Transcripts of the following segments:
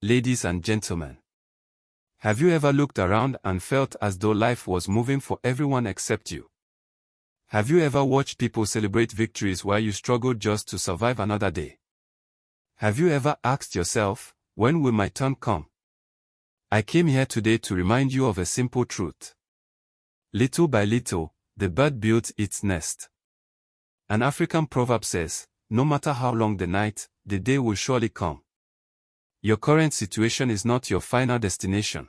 Ladies and gentlemen, have you ever looked around and felt as though life was moving for everyone except you? Have you ever watched people celebrate victories while you struggled just to survive another day? Have you ever asked yourself, when will my turn come? I came here today to remind you of a simple truth. Little by little, the bird builds its nest. An African proverb says, no matter how long the night, the day will surely come. Your current situation is not your final destination.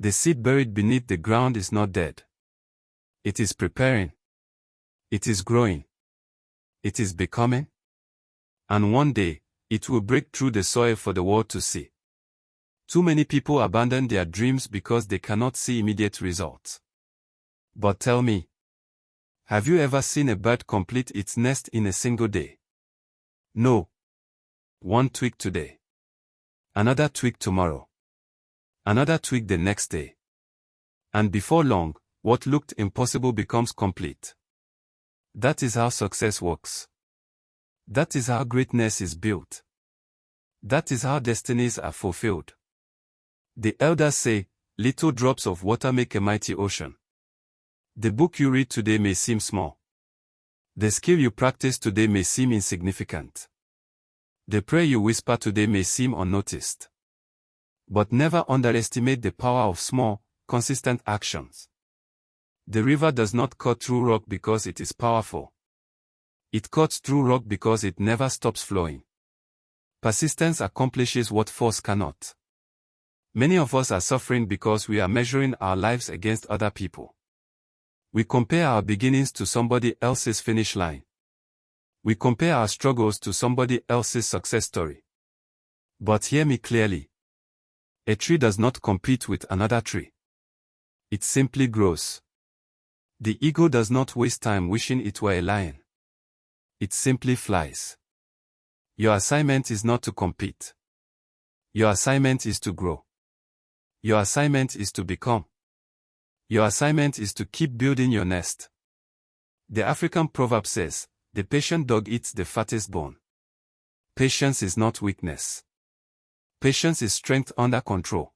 The seed buried beneath the ground is not dead. It is preparing. It is growing. It is becoming. And one day, it will break through the soil for the world to see. Too many people abandon their dreams because they cannot see immediate results. But tell me, have you ever seen a bird complete its nest in a single day? No. One twig today. Another twig tomorrow. Another twig the next day. And before long, what looked impossible becomes complete. That is how success works. That is how greatness is built. That is how destinies are fulfilled. The elders say, little drops of water make a mighty ocean. The book you read today may seem small. The skill you practice today may seem insignificant. The prayer you whisper today may seem unnoticed. But never underestimate the power of small, consistent actions. The river does not cut through rock because it is powerful. It cuts through rock because it never stops flowing. Persistence accomplishes what force cannot. Many of us are suffering because we are measuring our lives against other people. We compare our beginnings to somebody else's finish line. We compare our struggles to somebody else's success story. But hear me clearly. A tree does not compete with another tree. It simply grows. The eagle does not waste time wishing it were a lion. It simply flies. Your assignment is not to compete. Your assignment is to grow. Your assignment is to become. Your assignment is to keep building your nest. The African proverb says, the patient dog eats the fattest bone. Patience is not weakness. Patience is strength under control.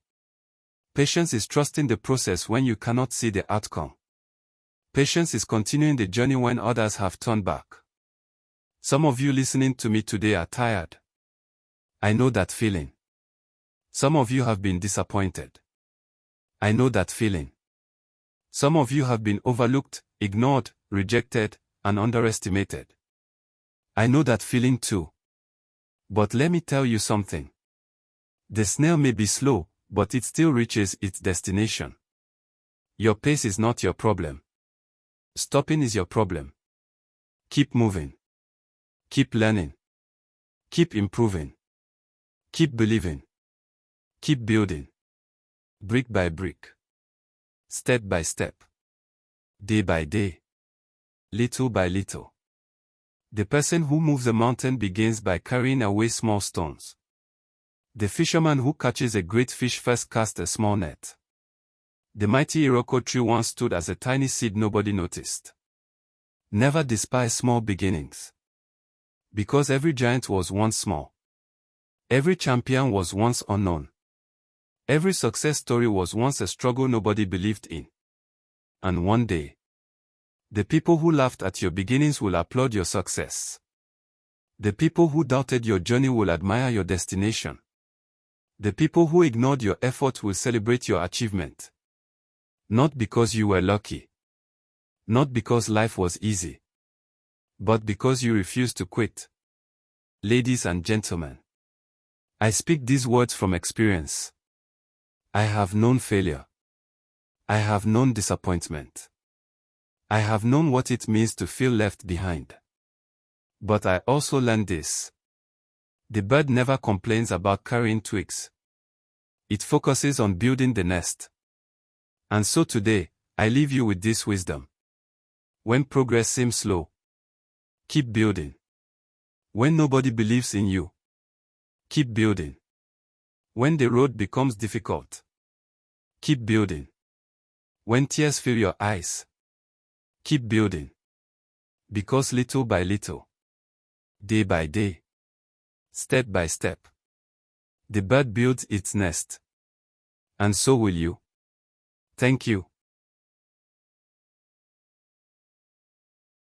Patience is trusting the process when you cannot see the outcome. Patience is continuing the journey when others have turned back. Some of you listening to me today are tired. I know that feeling. Some of you have been disappointed. I know that feeling. Some of you have been overlooked, ignored, rejected, and underestimated. I know that feeling too. But let me tell you something. The snail may be slow, but it still reaches its destination. Your pace is not your problem. Stopping is your problem. Keep moving. Keep learning. Keep improving. Keep believing. Keep building. Brick by brick. Step by step. Day by day. Little by little. The person who moves a mountain begins by carrying away small stones. The fisherman who catches a great fish first casts a small net. The mighty Iroko tree once stood as a tiny seed nobody noticed. Never despise small beginnings. Because every giant was once small. Every champion was once unknown. Every success story was once a struggle nobody believed in. And one day, the people who laughed at your beginnings will applaud your success. The people who doubted your journey will admire your destination. The people who ignored your effort will celebrate your achievement. Not because you were lucky. Not because life was easy. But because you refused to quit. Ladies and gentlemen, I speak these words from experience. I have known failure. I have known disappointment. I have known what it means to feel left behind. But I also learned this. The bird never complains about carrying twigs. It focuses on building the nest. And so today, I leave you with this wisdom. When progress seems slow, keep building. When nobody believes in you, keep building. When the road becomes difficult, keep building. When tears fill your eyes, keep building. Because little by little, day by day, step by step, The bird builds its nest. And so will you. Thank you.